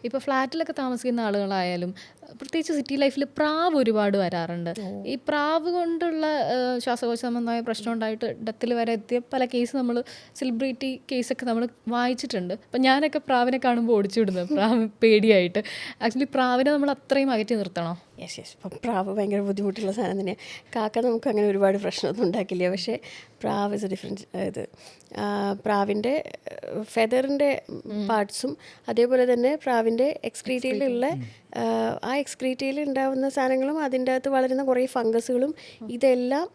ഇപ്പോൾ ഫ്ലാറ്റിലൊക്കെ താമസിക്കുന്ന ആളുകളായാലും പ്രത്യേകിച്ച് സിറ്റി ലൈഫിൽ പ്രാവ് ഒരുപാട് വരാറുണ്ട്. ഈ പ്രാവ് കൊണ്ടുള്ള ശ്വാസകോശ സംബന്ധമായ പ്രശ്നം ഉണ്ടായിട്ട് ഡെത്തിൽ വരെ എത്തിയ പല കേസ് നമ്മൾ സെലിബ്രിറ്റി കേസൊക്കെ നമ്മൾ വായിച്ചിട്ടുണ്ട്. അപ്പം ഞാനൊക്കെ പ്രാവിനെ കാണുമ്പോൾ ഓടിച്ചു വിടുന്നത് പ്രാവ് പേടിയായിട്ട്. ആക്ച്വലി പ്രാവിനെ നമ്മൾ അത്രയും അകറ്റി നിർത്തണോ? Yes yes. ഇപ്പം പ്രാവ് ഭയങ്കര ബുദ്ധിമുട്ടുള്ള സാധനം തന്നെയാണ്. കാക്ക നമുക്ക് അങ്ങനെ ഒരുപാട് പ്രശ്നമൊന്നും ഉണ്ടാക്കില്ല. പക്ഷേ പ്രാവ് ഇസ് എ ഡിഫറൻസ്. ഇത് പ്രാവിൻ്റെ ഫെദറിൻ്റെ പാർട്സും അതേപോലെ തന്നെ പ്രാവിൻ്റെ എക്സ്ക്രീറ്റയിലുള്ള ആ എക്സ്ക്രീറ്റയിൽ ഉണ്ടാകുന്ന സാധനങ്ങളും അതിൻ്റെ അകത്ത് വളരുന്ന കുറേ ഫംഗസുകളും ഇതെല്ലാം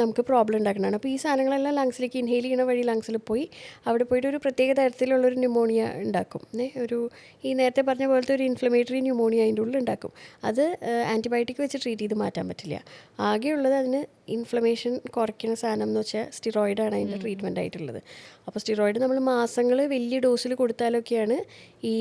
നമുക്ക് പ്രോബ്ലം ഉണ്ടാക്കുന്നതാണ്. അപ്പോൾ ഈ സാധനങ്ങളെല്ലാം ലങ്സിലേക്ക് ഇൻഹെയിൽ ചെയ്യുന്ന വഴി ലങ്സിൽ പോയി അവിടെ പോയിട്ട് ഒരു പ്രത്യേക തരത്തിലുള്ളൊരു ന്യൂമോണിയ ഉണ്ടാക്കും. ഒരു ഈ നേരത്തെ പറഞ്ഞ പോലത്തെ ഒരു ഇൻഫ്ലമേറ്ററി ന്യൂമോണിയ അതിൻ്റെ ഉള്ളിൽ ഉണ്ടാക്കും. അത് ആൻറ്റിബയോട്ടിക് വെച്ച് ട്രീറ്റ് ചെയ്ത് മാറ്റാൻ പറ്റില്ല. ആകെയുള്ളത് അതിന് ഇൻഫ്ലമേഷൻ കുറയ്ക്കുന്ന സാധനം എന്ന് വെച്ചാൽ സ്റ്റിറോയിഡാണ് അതിൻ്റെ ട്രീറ്റ്മെൻ്റ് ആയിട്ടുള്ളത്. അപ്പോൾ സ്റ്റിറോയിഡ് നമ്മൾ മാസങ്ങൾ വലിയ ഡോസിൽ കൊടുത്താലൊക്കെയാണ് ഈ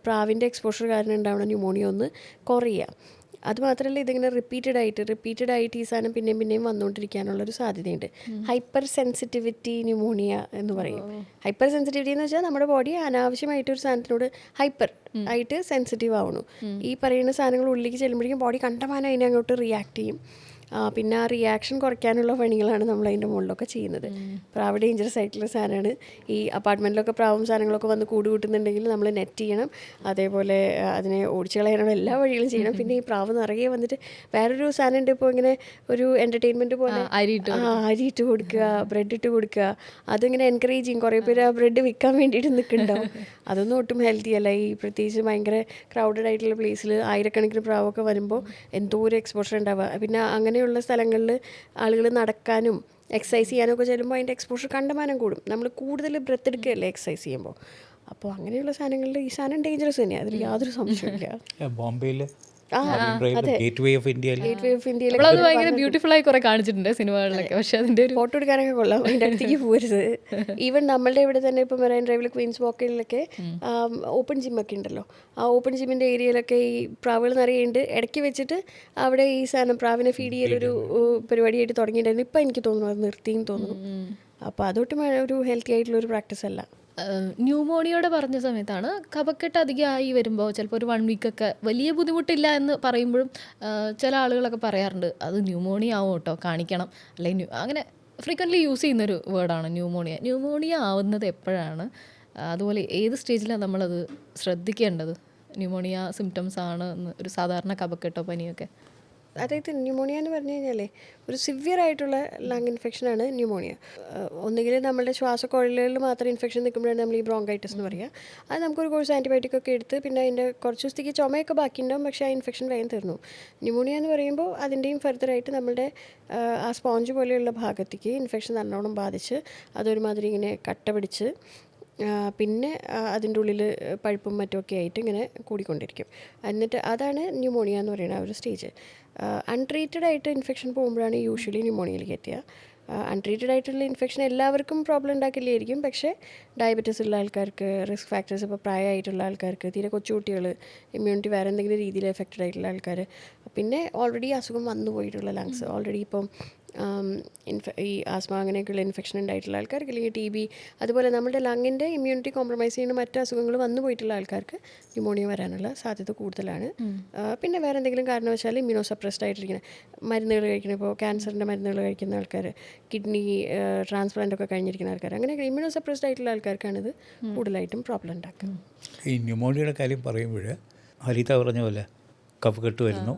പ്രാവിൻ്റെ എക്സ്പോഷർ കാരണം ഉണ്ടാവുന്ന ന്യൂമോണിയ ഒന്ന് കുറയുക. അതുമാത്രമല്ല ഇതിങ്ങനെ റിപ്പീറ്റഡ് ആയിട്ട് ഈ സാധനം പിന്നെയും വന്നുകൊണ്ടിരിക്കാനുള്ളൊരു സാധ്യതയുണ്ട്. ഹൈപ്പർ സെൻസിറ്റിവിറ്റി ന്യൂമോണിയ എന്ന് പറയും. ഹൈപ്പർ സെൻസിറ്റിവിറ്റി എന്ന് വെച്ചാൽ നമ്മുടെ ബോഡി അനാവശ്യമായിട്ട് ഒരു സാധനത്തിനോട് ഹൈപ്പർ ആയിട്ട് സെൻസിറ്റീവ് ആവണു. ഈ പറയുന്ന സാധനങ്ങൾ ഉള്ളിലേക്ക് ചെല്ലുമ്പോഴേക്കും ബോഡി കണ്ടമാനം അതിനെ അങ്ങോട്ട് റിയാക്ട് ചെയ്യും. പിന്നെ ആ റിയാക്ഷൻ കുറയ്ക്കാനുള്ള പണികളാണ് നമ്മൾ അതിൻ്റെ മുകളിലൊക്കെ ചെയ്യുന്നത്. പ്രാവ് ഡേഞ്ചറസ് ആയിട്ടുള്ള സാധനമാണ്. ഈ അപ്പാർട്ട്മെൻറ്റിലൊക്കെ പ്രാവും സാധനങ്ങളൊക്കെ വന്ന് കൂട് കൂട്ടുന്നുണ്ടെങ്കിൽ നമ്മൾ നെറ്റ് ചെയ്യണം. അതേപോലെ അതിനെ ഓടിച്ചു കളയാനുള്ള എല്ലാ വഴികളും ചെയ്യണം. പിന്നെ ഈ പ്രാവ് നിറയെ വന്നിട്ട് വേറൊരു സാധനം ഉണ്ട്. ഇപ്പോൾ ഇങ്ങനെ ഒരു എൻ്റർടൈൻമെൻറ്റ് പോലെ അരി ഇട്ട് കൊടുക്കുക, ബ്രെഡ് ഇട്ട് കൊടുക്കുക. അതിങ്ങനെ എൻകറേജ് ചെയ്യും. കുറേ പേര് ആ ബ്രെഡ് വിൽക്കാൻ വേണ്ടിയിട്ട് നിൽക്കുന്നുണ്ടാവും. അതൊന്നും ഒട്ടും ഹെൽത്തി അല്ല. ഈ പ്രത്യേകിച്ച് ഭയങ്കര ക്രൗഡഡ് ആയിട്ടുള്ള പ്ലേസിൽ ആയിരക്കണക്കിന് പ്രാവൊക്കെ വരുമ്പോൾ എന്തോ ഒരു എക്സ്പോഷർ ഉണ്ടാവുക. പിന്നെ അങ്ങനെയുള്ള സ്ഥലങ്ങളിൽ ആളുകൾ നടക്കാനും എക്സസൈസ് ചെയ്യാനൊക്കെ ചെല്ലുമ്പോൾ അതിൻ്റെ എക്സ്പോഷർ കണ്ടമാനം കൂടും. നമ്മൾ കൂടുതൽ ബ്രെത്ത് എടുക്കുകയല്ലേ എക്സസൈസ് ചെയ്യുമ്പോൾ. അപ്പോൾ അങ്ങനെയുള്ള സാധനങ്ങളിൽ ഈ സാധനം ഡേഞ്ചറസ് തന്നെയാണ്. അതിൽ യാതൊരു സംശയമില്ല. ബോംബെയിൽ ഗേറ്റ്വേ ഓഫ് ഇന്ത്യയിലൊക്കെ അത് ഭയങ്കര ബ്യൂട്ടിഫുൾ ആയി കുറെ കാണിച്ചിട്ടുണ്ട് സിനിമകളിലൊക്കെ. പക്ഷെ അതിൻ്റെ ഒരു ഫോട്ടോ എടുക്കാനൊക്കെ കൊള്ളാം. അതിൻ്റെ അടുത്തേക്ക് പോരുത്. ഈവൻ നമ്മളുടെ ഇവിടെ തന്നെ ഇപ്പോൾ മെറൈൻ ഡ്രൈവിൽ ക്വീൻസ് വാക്കിലൊക്കെ ഓപ്പൺ ജിമ്മൊക്കെ ഉണ്ടല്ലോ. ആ ഓപ്പൺ ജിമ്മിൻ്റെ ഏരിയയിലൊക്കെ ഈ പ്രാവുകൾ നിറയുണ്ട്. ഇടയ്ക്ക് വെച്ചിട്ട് അവിടെ ഈ സാധനം പ്രാവിനെ ഫീഡ് ചെയ്യലൊരു പരിപാടിയായിട്ട് തുടങ്ങിയിട്ടുണ്ടായിരുന്നു. ഇപ്പം എനിക്ക് തോന്നുന്നു അത് നിർത്തിയും തോന്നുന്നു. അപ്പോൾ അതൊട്ടും ഒരു ഹെൽത്തി ആയിട്ടുള്ളൊരു പ്രാക്ടീസ് അല്ല. ന്യൂമോണിയോടെ പറഞ്ഞ സമയത്താണ് കഫക്കെട്ട് അധികമായി വരുമ്പോൾ ചിലപ്പോൾ ഒരു 1 വീക്കൊക്കെ വലിയ ബുദ്ധിമുട്ടില്ല എന്ന് പറയുമ്പോഴും ചില ആളുകളൊക്കെ പറയാറുണ്ട് അത് ന്യൂമോണിയ ആവും കേട്ടോ, കാണിക്കണം. അല്ലെങ്കിൽ അങ്ങനെ ഫ്രീക്വൻ്റ്ലി യൂസ് ചെയ്യുന്നൊരു വേർഡാണ് ന്യൂമോണിയ. ന്യൂമോണിയ ആവുന്നത് എപ്പോഴാണ്? അതുപോലെ ഏത് സ്റ്റേജിലാണ് നമ്മളത് ശ്രദ്ധിക്കേണ്ടത്? ന്യൂമോണിയ സിംറ്റംസ് ആണ് ഒരു സാധാരണ കഫക്കെട്ടോ പനിയൊക്കെ? അതായത് ന്യൂമോണിയ എന്ന് പറഞ്ഞു കഴിഞ്ഞാൽ ഒരു സിവിയർ ആയിട്ടുള്ള ലങ് ഇൻഫെക്ഷനാണ് ന്യൂമോണിയ. ഒന്നുകിൽ നമ്മുടെ ശ്വാസക്കുഴലുകളിൽ മാത്രം ഇൻഫെക്ഷൻ നിൽക്കുമ്പോഴാണ് നമ്മൾ ഈ ബ്രോങ്കൈറ്റിസ് എന്ന് പറയുക. അത് നമുക്കൊരു കോഴ്സ് ആൻറ്റിബയോട്ടിക് ഒക്കെ എടുത്ത് പിന്നെ അതിൻ്റെ കുറച്ച് ദിവസത്തേക്ക് ചുമയൊക്കെ ബാക്കിയുണ്ടാവും. പക്ഷേ ആ ഇൻഫെക്ഷൻ വേഗം തീർന്നു. ന്യൂമോണിയ എന്ന് പറയുമ്പോൾ അതിൻ്റെയും ഫർദറായിട്ട് നമ്മുടെ ആ സ്പോഞ്ച് പോലെയുള്ള ഭാഗത്തേക്ക് ഇൻഫെക്ഷൻ നല്ലോണം ബാധിച്ച് അതൊരുമാതിരി ഇങ്ങനെ കട്ട പിടിച്ച് പിന്നെ അതിൻ്റെ ഉള്ളിൽ പഴുപ്പും മറ്റുമൊക്കെ ആയിട്ട് ഇങ്ങനെ കൂടിക്കൊണ്ടിരിക്കും. എന്നിട്ട് അതാണ് ന്യൂമോണിയ എന്ന് പറയുന്ന ആ ഒരു സ്റ്റേജ്. അൺട്രീറ്റഡ് ആയിട്ട് ഇൻഫെക്ഷൻ പോകുമ്പോഴാണ് യൂഷ്വലി ന്യൂമോണിയയിലേക്ക് എത്തുക. അൺട്രീറ്റഡ് ആയിട്ടുള്ള ഇൻഫെക്ഷൻ എല്ലാവർക്കും പ്രോബ്ലം ഉണ്ടാക്കില്ലായിരിക്കും. പക്ഷേ ഡയബറ്റീസ് ഉള്ള ആൾക്കാർക്ക്, റിസ്ക് ഫാക്ടേഴ്സ്, ഇപ്പോൾ പ്രായമായിട്ടുള്ള ആൾക്കാർക്ക്, തീരെ കൊച്ചുകുട്ടികൾ, ഇമ്മ്യൂണിറ്റി വേറെ എന്തെങ്കിലും രീതിയിൽ എഫക്റ്റഡ് ആയിട്ടുള്ള ആൾക്കാർ, പിന്നെ ഓൾറെഡി അസുഖം വന്നു പോയിട്ടുള്ള ലങ്സ്, ഓൾറെഡി ഇപ്പം ഈ ആസ്മ അങ്ങനെയൊക്കെയുള്ള ഇൻഫെക്ഷൻ ഉണ്ടായിട്ടുള്ള ആൾക്കാർക്ക്, അല്ലെങ്കിൽ ടി ബി, അതുപോലെ നമ്മുടെ ലങ്ങിൻ്റെ ഇമ്മ്യൂണിറ്റി കോംപ്രമൈസ് ചെയ്യുന്ന മറ്റ് അസുഖങ്ങൾ വന്നു പോയിട്ടുള്ള ആൾക്കാർക്ക് ന്യൂമോണിയ വരാനുള്ള സാധ്യത കൂടുതലാണ്. പിന്നെ വേറെ എന്തെങ്കിലും കാരണവശാൽ ഇമ്മ്യൂണോ സപ്രസ്ഡ് ആയിട്ടിരിക്കുന്ന മരുന്നുകൾ കഴിക്കണം. ഇപ്പോൾ ക്യാൻസറിൻ്റെ മരുന്നുകൾ കഴിക്കുന്ന ആൾക്കാർ, കിഡ്നി ട്രാൻസ്പ്ലാന്റ് ഒക്കെ കഴിഞ്ഞിരിക്കുന്ന ആൾക്കാർ, അങ്ങനെയൊക്കെ ഇമ്മ്യൂണോ സപ്രസ്ഡ് ആയിട്ടുള്ള ആൾക്കാർക്കാണിത് കൂടുതലായിട്ടും പ്രോബ്ലം ഉണ്ടാക്കുക. ഈ ന്യൂമോണിയയുടെ കാര്യം പറയുമ്പോൾ ഹരിത പറഞ്ഞ പോലെ കഫക്കെട്ട് വരുന്നു,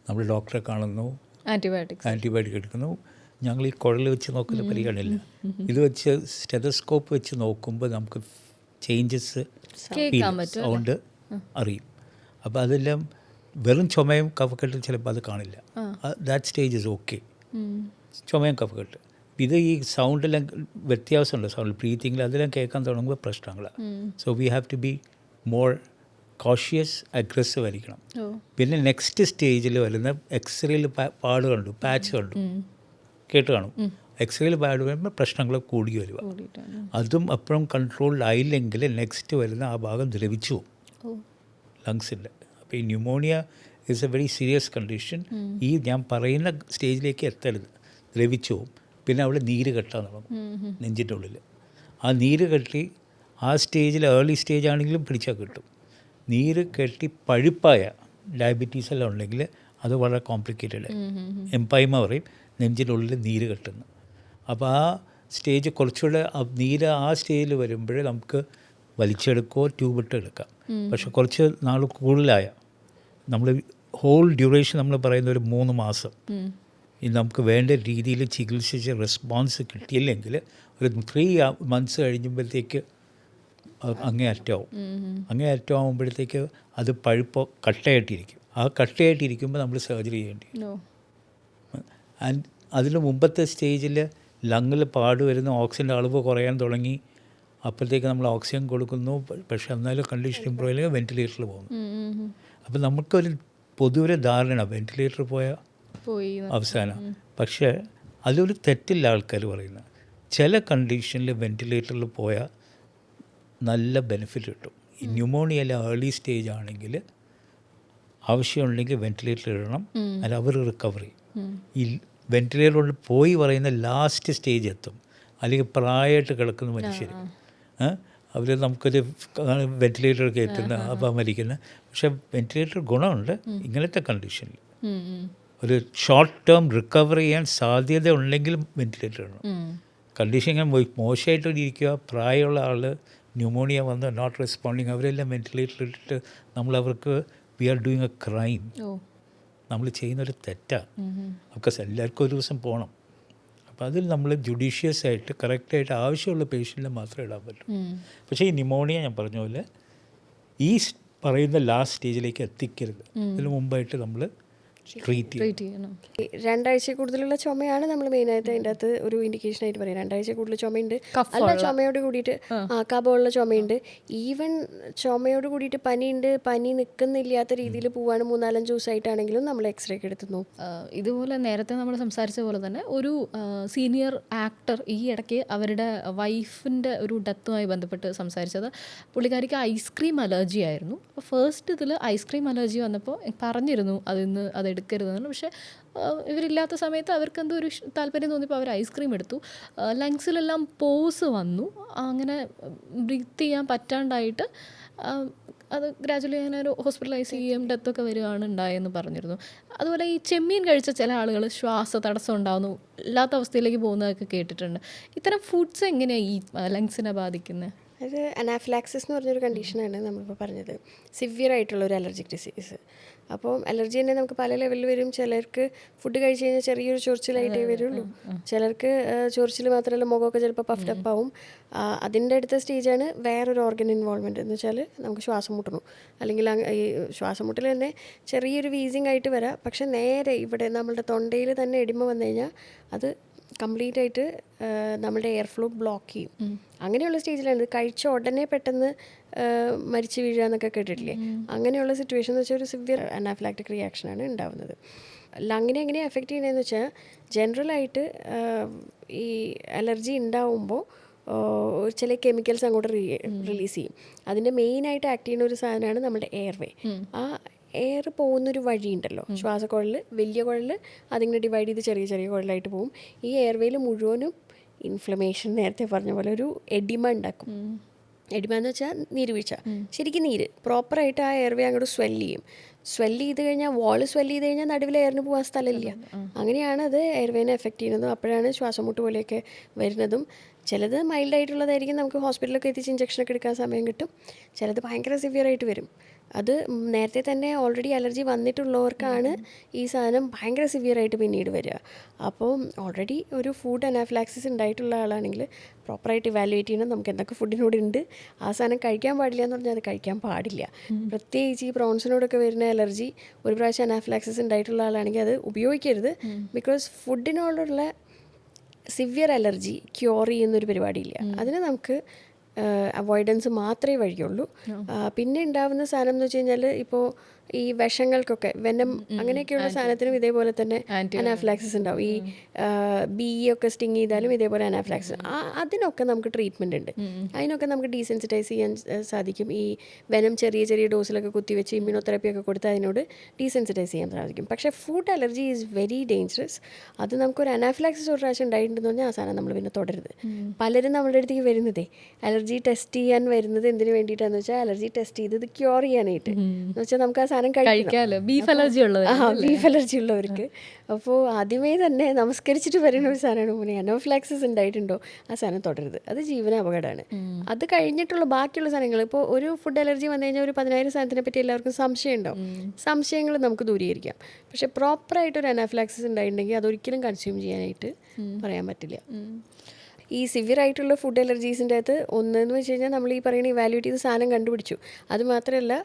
നമ്മൾ ഡോക്ടറെ കാണുന്നു, ആൻറ്റിബയോട്ടിക് എടുക്കുന്നു. ഞങ്ങൾ ഈ കുഴൽ വെച്ച് നോക്കുന്ന പരിഗണനയില്ല. ഇത് വെച്ച് സ്റ്റെതസ്കോപ്പ് വെച്ച് നോക്കുമ്പോൾ നമുക്ക് ചേഞ്ചസ് സൗണ്ട് അറിയും. അപ്പോൾ അതെല്ലാം വെറും ചുമയും കഫക്കെട്ടും ചിലപ്പോൾ അത് കാണില്ല. That stage is okay. ചുമയും കഫക്കെട്ട്. ഇത് ഈ സൗണ്ടെല്ലാം വ്യത്യാസമുണ്ട്. സൗണ്ട് ബ്രീത്തിങ്ങിൽ അതെല്ലാം കേൾക്കാൻ തുടങ്ങുമ്പോൾ പ്രശ്നങ്ങളാണ്. So we have to be more cautious, aggressive ആയിരിക്കണം. പിന്നെ നെക്സ്റ്റ് സ്റ്റേജിൽ വരുന്ന എക്സ്റേയിൽ പാട് കണ്ടു, പാച്ച് കണ്ടു, കേട്ട് കാണും. എക്സ്റേയിൽ പാട് വരുമ്പോൾ പ്രശ്നങ്ങൾ കൂടി വരിക. അതും അപ്പോഴും കൺട്രോളിലായില്ലെങ്കിൽ നെക്സ്റ്റ് വരുന്ന ആ ഭാഗം ദ്രവിച്ചു പോകും ലങ്സിൻ്റെ. അപ്പോൾ ഈ pneumonia is A very serious condition. ഈ ഞാൻ പറയുന്ന സ്റ്റേജിലേക്ക് എത്തരുത്, ദ്രവിച്ചു പോകും. പിന്നെ അവിടെ നീര് കെട്ടാൻ തുടങ്ങും നെഞ്ചിൻ്റെ ഉള്ളിൽ. ആ നീര് കെട്ടി ആ സ്റ്റേജിൽ ഏർലി സ്റ്റേജ് ആണെങ്കിലും പിടിച്ചാൽ കിട്ടും. നീര് കെട്ടി പഴുപ്പായ ഡയബറ്റീസ് എല്ലാം ഉണ്ടെങ്കിൽ അത് വളരെ കോംപ്ലിക്കേറ്റഡ്. എംപൈമ പറയും, നെഞ്ചിനുള്ളിൽ നീര് കെട്ടുന്നു. അപ്പോൾ ആ സ്റ്റേജ് കുറച്ചുകൂടെ നീര് ആ സ്റ്റേജിൽ വരുമ്പോൾ നമുക്ക് വലിച്ചെടുക്കുകയോ ട്യൂബിട്ട് എടുക്കാം. പക്ഷെ കുറച്ച് നാൾ കൂടുതലായ നമ്മൾ ഹോൾ ഡ്യൂറേഷൻ നമ്മൾ പറയുന്ന ഒരു 3 മാസം ഇത് നമുക്ക് വേണ്ട രീതിയിൽ ചികിത്സിച്ച് റെസ്പോൺസ് കിട്ടിയില്ലെങ്കിൽ ഒരു 3 months കഴിയുമ്പോഴത്തേക്ക് അങ്ങേയറ്റമാവും. അങ്ങേയറ്റമാകുമ്പോഴത്തേക്ക് അത് പഴുപ്പോ കട്ടയായിട്ടിരിക്കും. ആ കട്ടയായിട്ടിരിക്കുമ്പോൾ നമ്മൾ സർജറി ചെയ്യേണ്ടി വരും. ആൻഡ് അതിന് മുമ്പത്തെ സ്റ്റേജിൽ ലങ്ങിൽ പാട് വരുന്ന ഓക്സിജൻ്റെ അളവ് കുറയാൻ തുടങ്ങി. അപ്പോഴത്തേക്ക് നമ്മൾ ഓക്സിജൻ കൊടുക്കുന്നു, പക്ഷെ എന്നാലും കണ്ടീഷൻ ഇമ്പ്രൂവ് അല്ലെങ്കിൽ വെൻറ്റിലേറ്ററിൽ പോകുന്നു. അപ്പം നമുക്കൊരു പൊതുവെ ധാരണ വെൻറ്റിലേറ്ററിൽ പോയ അവസാനം. പക്ഷേ അതിലൊരു തെറ്റില്ല ആൾക്കാർ പറയുന്നത്. ചില കണ്ടീഷനിൽ വെൻറ്റിലേറ്ററിൽ പോയാൽ നല്ല ബെനിഫിറ്റ് കിട്ടും. ഈ ന്യൂമോണിയയിലെ ഏർലി സ്റ്റേജ് ആണെങ്കിൽ ആവശ്യമുണ്ടെങ്കിൽ വെൻറ്റിലേറ്ററിൽ ഇടണം, അല്ല അവർ റിക്കവർ ചെയ്യും. ഈ വെൻറ്റിലേറ്ററിൽ പോയി പറയുന്ന ലാസ്റ്റ് സ്റ്റേജ് എത്തും, അല്ലെങ്കിൽ പ്രായമായിട്ട് കിടക്കുന്ന മനുഷ്യർ അവർ നമുക്കൊരു വെൻറ്റിലേറ്ററൊക്കെ എത്തുന്ന അപ്പം മരിക്കുന്ന. പക്ഷേ വെൻറ്റിലേറ്റർ ഗുണമുണ്ട് ഇങ്ങനത്തെ കണ്ടീഷനിൽ. ഒരു ഷോർട്ട് ടേം റിക്കവർ ചെയ്യാൻ സാധ്യത ഉണ്ടെങ്കിലും വെൻറ്റിലേറ്റർ ഇടണം. കണ്ടീഷൻ ഇങ്ങനെ മോശമായിട്ട് ഇരിക്കുക, പ്രായമുള്ള ആൾ ന്യൂമോണിയ വന്ന് നോട്ട് റെസ്പോണ്ടിങ്, അവരെല്ലാം വെൻറ്റിലേറ്ററിൽ ഇട്ടിട്ട് നമ്മളവർക്ക് we are doing a crime. നമ്മൾ ചെയ്യുന്നൊരു തെറ്റാണ്. ഒക്കെ എല്ലാവർക്കും ഒരു ദിവസം പോകണം. അപ്പോൾ അതിൽ നമ്മൾ ജുഡീഷ്യസ് ആയിട്ട് കറക്റ്റായിട്ട് ആവശ്യമുള്ള പേഷ്യൻറ്റിനെ മാത്രമേ ഇടാൻ പറ്റൂ. പക്ഷേ ഈ ന്യൂമോണിയ ഞാൻ പറഞ്ഞ പോലെ ഈ പറയുന്ന ലാസ്റ്റ് സ്റ്റേജിലേക്ക് എത്തിക്കരുത്. അതിന് മുമ്പായിട്ട് നമ്മൾ ട്രീറ്റ് ചെയ്യണം. 2 ആഴ്ച കൂടുതലുള്ള ചുമയാണ് നമ്മൾ മെയിനായിട്ട് അതിൻ്റെ അകത്ത് ഒരു ഇൻഡിക്കേഷൻ ആയിട്ട് പറയാം. 2 ആഴ്ച കൂടുതൽ ചുമയുണ്ട്, അല്ല ചുമയോട് കൂടിയിട്ട് കഫമുള്ള ചുമയുണ്ട്, ഈവൻ ചുമയോട് കൂടിയിട്ട് പനിയുണ്ട്, പനി നിൽക്കുന്നില്ലാത്ത രീതിയിൽ പോവാണ് 3-4 ദിവസമായിട്ടാണെങ്കിലും നമ്മൾ എക്സ്റേ ഒക്കെ എടുത്ത് നോക്കും. ഇതുപോലെ നേരത്തെ നമ്മൾ സംസാരിച്ച പോലെ തന്നെ ഒരു സീനിയർ ആക്ടർ ഈ ഇടയ്ക്ക് അവരുടെ വൈഫിൻ്റെ ഒരു ഡെത്തുമായി ബന്ധപ്പെട്ട് സംസാരിച്ചത്. പുള്ളിക്കാരിക്ക് ഐസ്ക്രീം അലർജി ആയിരുന്നു. അപ്പോൾ ഫസ്റ്റ് ഇതിൽ ഐസ്ക്രീം അലർജി വന്നപ്പോൾ പറഞ്ഞിരുന്നു അതിന്ന് അതെടുക്കരുതെന്ന്. പക്ഷേ ഇവരില്ലാത്ത സമയത്ത് അവർക്ക് എന്തോ ഒരു താല്പര്യം തോന്നിയപ്പോൾ അവർ ഐസ്ക്രീം എടുത്തു. ലങ്സിലെല്ലാം പോസ് വന്നു, അങ്ങനെ ബ്രീത്ത് ചെയ്യാൻ പറ്റാണ്ടായിട്ട് അത് ഗ്രാജുവലി അങ്ങനെ ഒരു ഹോസ്പിറ്റലൈസ് ചെയ്യും, ഡെത്തൊക്കെ വരികയാണ് ഉണ്ടായെന്ന് പറഞ്ഞിരുന്നു. അതുപോലെ ഈ ചെമ്മീൻ കഴിച്ച ചില ആളുകൾ ശ്വാസ തടസ്സം ഉണ്ടാകുന്നു, ഇല്ലാത്ത അവസ്ഥയിലേക്ക് പോകുന്നതൊക്കെ കേട്ടിട്ടുണ്ട്. ഇത്തരം ഫുഡ്സ് എങ്ങനെയാണ് ഈ ലങ്സിനെ ബാധിക്കുന്നത്? അത് അനാഫിലാക്സിസ് എന്ന് പറഞ്ഞൊരു കണ്ടീഷനാണ് നമ്മളിപ്പോൾ പറഞ്ഞത്. സിവിയർ ആയിട്ടുള്ളൊരു അലർജിക് ഡിസീസ്. അപ്പോൾ അലർജി തന്നെ നമുക്ക് പല ലെവലിൽ വരും. ചിലർക്ക് ഫുഡ് കഴിച്ച് കഴിഞ്ഞാൽ ചെറിയൊരു ചൊറിച്ചിലായിട്ടേ വരുള്ളൂ. ചിലർക്ക് ചൊറിച്ചിൽ മാത്രമല്ല മുഖമൊക്കെ ചിലപ്പോൾ പഫ്ഡ് അപ്പ് ആവും. അതിൻ്റെ അടുത്ത സ്റ്റേജാണ് വേറൊരു ഓർഗൻ ഇൻവോൾവ്മെൻറ്റ് എന്ന് വെച്ചാൽ നമുക്ക് ശ്വാസം മുട്ടണം, അല്ലെങ്കിൽ ഈ ശ്വാസം മുട്ടൽ തന്നെ ചെറിയൊരു വീസിങ് ആയിട്ട് വരാം. പക്ഷെ നേരെ ഇവിടെ നമ്മളുടെ തൊണ്ടയിൽ തന്നെ എഡിമ വന്നു കഴിഞ്ഞാൽ അത് കംപ്ലീറ്റ് ആയിട്ട് നമ്മുടെ എയർ ഫ്ലോ ബ്ലോക്ക് ചെയ്യും. അങ്ങനെയുള്ള സ്റ്റേജിലാണ് ഇത്. കഴിച്ച ഉടനെ പെട്ടെന്ന് മരിച്ചു വീഴുക എന്നൊക്കെ കേട്ടിട്ടില്ലേ? അങ്ങനെയുള്ള സിറ്റുവേഷൻ എന്ന് വെച്ചാൽ ഒരു സിവിയർ അനാഫിലാക്റ്റിക് റിയാക്ഷനാണ് ഉണ്ടാവുന്നത്. ലങ്ങിനെ എങ്ങനെയാണ് എഫക്റ്റ് ചെയ്യുന്നതെന്ന് വെച്ചാൽ ജനറലായിട്ട് ഈ അലർജി ഉണ്ടാവുമ്പോൾ ചില കെമിക്കൽസ് അങ്ങോട്ട് റിലീസ് ചെയ്യും. അതിൻ്റെ മെയിനായിട്ട് ആക്ട് ചെയ്യുന്ന ഒരു സാധനമാണ് നമ്മുടെ എയർവേ. ആ എയർ പോകുന്നൊരു വഴിയുണ്ടല്ലോ, ശ്വാസക്കുഴൽ, വലിയ കുഴൽ, അതിങ്ങനെ ഡിവൈഡ് ചെയ്ത് ചെറിയ ചെറിയ കുഴലായിട്ട് പോകും. ഈ എയർവേയിൽ മുഴുവനും ഇൻഫ്ലമേഷൻ, നേരത്തെ പറഞ്ഞ പോലെ ഒരു എഡിമ ഉണ്ടാക്കും. എഡിമ എന്ന് വെച്ചാൽ നീരുവീഴ്ച, ശരിക്കും നീര് പ്രോപ്പറായിട്ട് ആ എയർവേ അങ്ങോട്ട് സ്വെല്ല് ചെയ്യും. സ്വെല്ല് ചെയ്ത് കഴിഞ്ഞാൽ വാള് സ്വെല്ല് ചെയ്ത് കഴിഞ്ഞാൽ നടുവിൽ എയറിന് പോകാൻ സ്ഥലമില്ല. അങ്ങനെയാണ് അത് എയർവേനെ എഫക്റ്റ് ചെയ്യുന്നതും. അപ്പോഴാണ് ശ്വാസം മുട്ട് പോലെയൊക്കെ വരുന്നതും. ചിലത് മൈൽഡായിട്ടുള്ളതായിരിക്കും, നമുക്ക് ഹോസ്പിറ്റലിലൊക്കെ എത്തിച്ച് ഇഞ്ചക്ഷനൊക്കെ എടുക്കാൻ സമയം കിട്ടും. ചിലത് ഭയങ്കര സിവിയറായിട്ട് വരും. അത് നേരത്തെ തന്നെ ഓൾറെഡി അലർജി വന്നിട്ടുള്ളവർക്കാണ് ഈ സാധനം ഭയങ്കര സിവിയറായിട്ട് പിന്നീട് വരിക. അപ്പോൾ ഓൾറെഡി ഒരു ഫുഡ് അനാഫിലാക്സിസ് ഉണ്ടായിട്ടുള്ള ആളാണെങ്കിൽ പ്രോപ്പറായിട്ട് ഇവാലുവേറ്റ് ചെയ്യണം. നമുക്ക് എന്തൊക്കെ ഫുഡിനോടുണ്ട്, ആ സാധനം കഴിക്കാൻ പാടില്ല എന്ന് പറഞ്ഞാൽ അത് കഴിക്കാൻ പാടില്ല. പ്രത്യേകിച്ച് ഈ പ്രോൺസിനോടൊക്കെ വരുന്ന അലർജി ഒരു പ്രാവശ്യം അനാഫിലാക്സിസ് ഉണ്ടായിട്ടുള്ള ആളാണെങ്കിൽ അത് ഉപയോഗിക്കരുത്. ബിക്കോസ് ഫുഡിനോടുള്ള സിവിയർ അലർജി ക്യൂർ ചെയ്യുന്നൊരു പരിപാടിയില്ല. അതിന് നമുക്ക് അവോയ്ഡൻസ് മാത്രമേ വഴിയുള്ളൂ. പിന്നെ ഉണ്ടാകുന്ന സാധനം എന്ന് വെച്ച് കഴിഞ്ഞാൽ ഇപ്പോൾ ഈ വിഷങ്ങൾക്കൊക്കെ വെനം അങ്ങനെയൊക്കെയുള്ള സാധനത്തിനും ഇതേപോലെ തന്നെ അനാഫ്ലാക്സിസ് ഉണ്ടാവും. ഈ ബി ഒക്കെ സ്റ്റിങ് ചെയ്താലും ഇതേപോലെ അനാഫ്ലാക്സിസ്, അതിനൊക്കെ നമുക്ക് ട്രീറ്റ്മെൻറ്റ് ഉണ്ട്. അതിനൊക്കെ നമുക്ക് ഡീസെൻസിറ്റൈസ് ചെയ്യാൻ സാധിക്കും. ഈ വെനം ചെറിയ ചെറിയ ഡോസിലൊക്കെ കുത്തിവെച്ച് ഇമ്മ്യൂണോതെറാപ്പി ഒക്കെ കൊടുത്ത് അതിനോട് ഡീസെൻസിറ്റൈസ് ചെയ്യാൻ സാധിക്കും. പക്ഷേ food allergy is very dangerous. അത് നമുക്കൊരു അനാഫ്ലാക്സിസ് ഒരു പ്രാവശ്യം ഉണ്ടായിട്ടുണ്ടെന്ന് പറഞ്ഞാൽ ആ സാധനം നമ്മൾ പിന്നെ തുടരുത്. പലരും നമ്മുടെ അടുത്തേക്ക് വരുന്നതേ അലർജി ടെസ്റ്റ് ചെയ്യാൻ വരുന്നത് എന്തിനു വേണ്ടിയിട്ടാന്ന് വെച്ചാൽ അലർജി ടെസ്റ്റ് ചെയ്ത് ക്യൂർ ചെയ്യാനായിട്ട്. എന്ന് വെച്ചാൽ നമുക്ക് ആ സാധനം കഴിക്കാം. ബീഫ് അലർജി ഉള്ളത് ബീഫ് അലർജി ഉള്ളവർക്ക്. അപ്പോൾ ആദ്യമേ തന്നെ നമസ്കരിച്ചിട്ട് വരുന്ന ഒരു സാധനമാണ് മുന്നേ അനോഫ്ലാക്സിസ് ഉണ്ടായിട്ടുണ്ടോ ആ സാധനം തുടരുത്. അത് ജീവന അപകടമാണ്. അത് കഴിഞ്ഞിട്ടുള്ള ബാക്കിയുള്ള സാധനങ്ങൾ, ഇപ്പോൾ ഒരു ഫുഡ് അലർജി വന്നു കഴിഞ്ഞാൽ ഒരു 10,000 സാധനത്തിനെ പറ്റി എല്ലാവർക്കും സംശയം ഉണ്ടാവും. സംശയങ്ങൾ നമുക്ക് ദൂരീകരിക്കാം. പക്ഷെ പ്രോപ്പറായിട്ടൊരു അനാഫ്ലാക്സിസ് ഉണ്ടായിട്ടുണ്ടെങ്കിൽ അതൊരിക്കലും കൺസ്യൂം ചെയ്യാനായിട്ട് പറയാൻ പറ്റില്ല. ഈ സിവിയർ ആയിട്ടുള്ള ഫുഡ് അലർജീസിൻ്റെ അകത്ത് ഒന്നെന്ന് വെച്ച് കഴിഞ്ഞാൽ നമ്മൾ ഈ പറയുന്ന ഇവാലുവേറ്റ് ചെയ്ത് സാധനം കണ്ടുപിടിച്ചു. അത് മാത്രമല്ല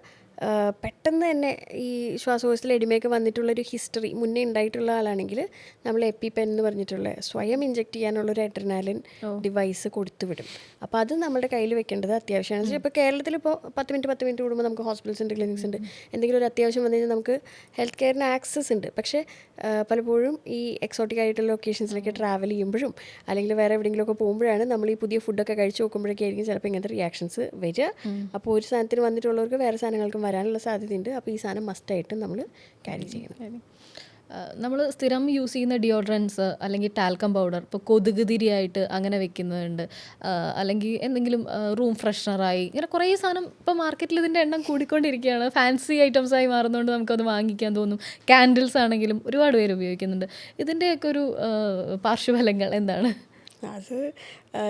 പെട്ടെന്ന് തന്നെ ഈ ശ്വാസകോശത്തിൽ എഡിമയൊക്കെ വന്നിട്ടുള്ളൊരു ഹിസ്റ്ററി മുന്നേ ഉണ്ടായിട്ടുള്ള ആളാണെങ്കിൽ നമ്മൾ എപ്പിപെൻ എന്ന് പറഞ്ഞിട്ടുള്ള സ്വയം ഇഞ്ചെക്ട് ചെയ്യാനുള്ളൊരു അഡ്രിനാലിൻ ഡിവൈസ് കൊടുത്തു വിടും. അപ്പോൾ അത് നമ്മുടെ കയ്യിൽ വെക്കേണ്ടത് അത്യാവശ്യമാണ്. ഇപ്പോൾ കേരളത്തിൽ ഇപ്പോൾ 10 മിനിറ്റ് കൂടുമ്പോൾ നമുക്ക് ഹോസ്പിറ്റൽസ് ഉണ്ട്, ക്ലിനിക്സ് ഉണ്ട്. എന്തെങ്കിലും ഒരു അത്യാവശ്യം വന്നു കഴിഞ്ഞാൽ നമുക്ക് ഹെൽത്ത് കെയറിന് ആക്സസ് ഉണ്ട്. പക്ഷേ പലപ്പോഴും ഈ എക്സോട്ടിക് ആയിട്ടുള്ള ലൊക്കേഷൻസിലേക്ക് ട്രാവൽ ചെയ്യുമ്പോഴും അല്ലെങ്കിൽ വേറെ എവിടെയെങ്കിലുമൊക്കെ പോകുമ്പോഴാണ് നമ്മൾ ഈ പുതിയ ഫുഡൊക്കെ കഴിച്ച് നോക്കുമ്പോഴേക്കായിരിക്കും ചിലപ്പോൾ ഇങ്ങനത്തെ റിയാക്ഷൻസ് വരിക. അപ്പോൾ ഒരു സാധനത്തിന് വന്നിട്ടുള്ളവർക്ക് വേറെ സാധനങ്ങൾക്കും വരാനുള്ള സാധ്യതയുണ്ട്. അപ്പോൾ ഈ സാധനം മസ്റ്റായിട്ടും നമ്മൾ ക്യാരി ചെയ്യണം. നമ്മൾ സ്ഥിരം യൂസ് ചെയ്യുന്ന ഡിയോഡ്രൻസ് അല്ലെങ്കിൽ ടാൽക്കം പൗഡർ ഇപ്പോൾ കൊതുക് തിരിയായിട്ട് അങ്ങനെ വെക്കുന്നുണ്ട്, അല്ലെങ്കിൽ എന്തെങ്കിലും റൂം ഫ്രഷ്നറായി, ഇങ്ങനെ കുറേ സാധനം ഇപ്പോൾ മാർക്കറ്റിൽ ഇതിൻ്റെ എണ്ണം കൂടിക്കൊണ്ടിരിക്കുകയാണ്. ഫാൻസി ഐറ്റംസായി മാറുന്നതുകൊണ്ട് നമുക്കത് വാങ്ങിക്കാൻ തോന്നും. ക്യാൻഡിൽസ് ആണെങ്കിലും ഒരുപാട് പേര് ഉപയോഗിക്കുന്നുണ്ട്. ഇതിൻ്റെയൊക്കെ ഒരു പാർശ്വഫലങ്ങൾ എന്താണ്? അത്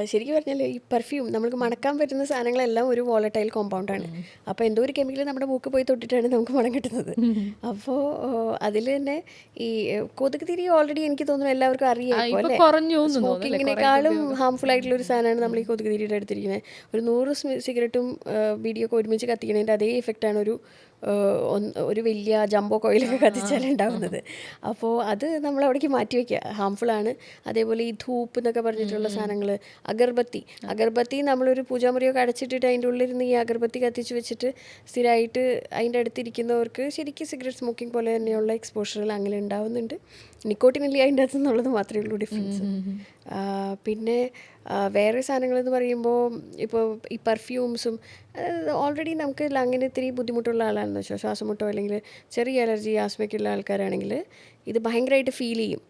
ശരിക്കും പറഞ്ഞാൽ ഈ പെർഫ്യൂം നമുക്ക് മണക്കാൻ പറ്റുന്ന സാധനങ്ങളെല്ലാം ഒരു വോളറ്റൈൽ കോമ്പൗണ്ടാണ്. അപ്പോൾ എന്തോ ഒരു കെമിക്കൽ നമ്മുടെ മൂക്ക് പോയി തൊട്ടിട്ടാണ് നമുക്ക് മണം കിട്ടുന്നത്. അപ്പോൾ അതിൽ തന്നെ ഈ കൊതുക് തിരി ഓൾറെഡി എനിക്ക് തോന്നുന്നു എല്ലാവർക്കും അറിയാം. സ്മോക്കിങ്ങിനേക്കാളും ഹാംഫുൾ ആയിട്ടുള്ള ഒരു സാധനമാണ് നമ്മൾ ഈ കൊതുക് തിരിയുടെ എടുത്തിരിക്കുന്നത്. ഒരു 100 സിഗരറ്റും ബീഡിയൊക്കെ ഒരുമിച്ച് കത്തിക്കുന്നതിൻ്റെ അതേ ഇഫക്റ്റാണ് ഒരു വലിയ ജംബോ കോയിലൊക്കെ കത്തിച്ചാലുണ്ടാവുന്നത്. അപ്പോൾ അത് നമ്മൾ അവിടേക്ക് മാറ്റി വയ്ക്കുക, ഹാംഫുള്ളാണ്. അതേപോലെ ഈ ധൂപ്പ് എന്നൊക്കെ പറഞ്ഞിട്ടുള്ള സാധനങ്ങൾ, അഗർബത്തി നമ്മളൊരു പൂജാമുറിയൊക്കെ അടച്ചിട്ടിട്ട് അതിൻ്റെ ഉള്ളിലിരുന്ന് ഈ അഗർബത്തി കത്തിച്ച് വെച്ചിട്ട് സ്ഥിരമായിട്ട് അതിൻ്റെ അടുത്തിരിക്കുന്നവർക്ക് ശരിക്കും സിഗരറ്റ് സ്മോക്കിംഗ് പോലെ തന്നെയുള്ള എക്സ്പോഷറുകൾ അങ്ങനെ ഉണ്ടാവുന്നുണ്ട്. നിക്കോട്ടിനില്ല അതിൻ്റെ അകത്ത് നിന്നുള്ളത് മാത്രമേ ഉള്ളൂ ഡിഫറൻസ്. പിന്നെ വേറെ സാധനങ്ങളെന്ന് പറയുമ്പോൾ ഇപ്പോൾ ഈ പെർഫ്യൂംസും ഓൾറെഡി നമുക്ക് ലങ്ങിന് ഇത്തിരി ബുദ്ധിമുട്ടുള്ള ആളാണെന്ന് വെച്ചാൽ ശ്വാസമുട്ടോ അല്ലെങ്കിൽ ചെറിയ അലർജി ആസ്മയ്ക്കുള്ള ആൾക്കാരാണെങ്കിൽ ഇത് ഭയങ്കരമായിട്ട് ഫീൽ ചെയ്യും.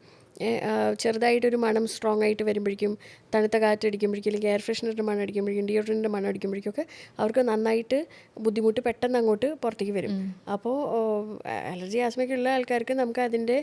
ചെറുതായിട്ടൊരു മണം സ്ട്രോങ് ആയിട്ട് വരുമ്പോഴേക്കും, തണുത്ത കാറ്റടിക്കുമ്പോഴേക്കും അല്ലെങ്കിൽ എയർ ഫ്രഷ്നറിൻ്റെ മണം അടിക്കുമ്പോഴേക്കും, ഡിയോഡ്രൻറ്റിൻ്റെ മണം അടിക്കുമ്പോഴേക്കൊക്കെ അവർക്ക് നന്നായിട്ട് ബുദ്ധിമുട്ട് പെട്ടെന്ന് അങ്ങോട്ട് പുറത്തേക്ക് വരും. അപ്പോൾ അലർജി ആസ്മയ്ക്കുള്ള ആൾക്കാർക്ക് നമുക്ക് അതിൻ്റെ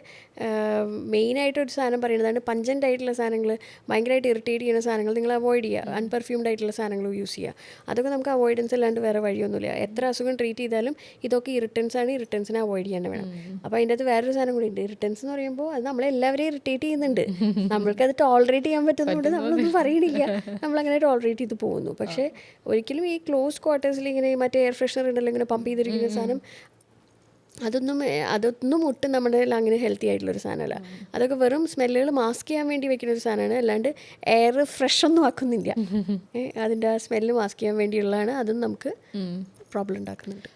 മെയിനായിട്ടൊരു സാധനം പറയുന്നതാണ് പഞ്ചൻ്റ് ആയിട്ടുള്ള സാധനങ്ങൾ, ഭയങ്കരമായിട്ട് ഇറിറ്റേറ്റ് ചെയ്യുന്ന സാധനങ്ങൾ നിങ്ങൾ അവോയ്ഡ് ചെയ്യുക. അൺപെർഫ്യൂംഡ് ആയിട്ടുള്ള സാധനങ്ങൾ യൂസ് ചെയ്യുക. അതൊക്കെ നമുക്ക് അവോയ്ഡൻസ് അല്ലാണ്ട് വേറെ വഴിയൊന്നുമില്ല. എത്ര അസുഖം ട്രീറ്റ് ചെയ്താലും ഇതൊക്കെ ഇറിറ്റൻസ് ആണ്. ഇറിറ്റൻസിനെ അവോയ്ഡ് ചെയ്യാൻ വേണം. അപ്പോൾ അതിൻ്റെ അകത്ത് വേറൊരു സാധനം കൂടി ഉണ്ട്. ഇറിറ്റൻസ് എന്ന് പറയുമ്പോൾ അത് നമ്മളെല്ലാവരെയും ഇറിറ്റേറ്റ് ചെയ്യുന്നുണ്ട്. നമ്മൾക്കത് ടോളറേറ്റ് ചെയ്യാൻ പറ്റുന്നതുകൊണ്ട് നമ്മളൊന്നും പറയണില്ല, നമ്മളങ്ങനെ ടോളറേറ്റ് ചെയ്ത് പോകുന്നു. പക്ഷേ ഒരിക്കലും ഈ ക്ലോസ് ക്വാർട്ടേഴ്സിൽ ഇങ്ങനെ മറ്റേ എയർ ഫ്രഷ്നർ ഉണ്ടല്ലോ ഇങ്ങനെ പമ്പ് ചെയ്തിരിക്കുന്ന സാധനം, അതൊന്നും ഒട്ടും നമ്മുടെ അങ്ങനെ ഹെൽത്തി ആയിട്ടുള്ളൊരു സാധനമല്ല. അതൊക്കെ വെറും സ്മെല്ലുകൾ മാസ്ക് ചെയ്യാൻ വേണ്ടി വെക്കുന്ന ഒരു സാധനമാണ്, അല്ലാണ്ട് എയർ ഫ്രഷ് ഒന്നും ആക്കുന്നില്ല. അതിൻ്റെ ആ സ്മെല്ല് മാസ്ക് ചെയ്യാൻ വേണ്ടിയുള്ളതാണ്. അതും നമുക്ക് പ്രോബ്ലം ഉണ്ടാക്കുന്നുണ്ട്.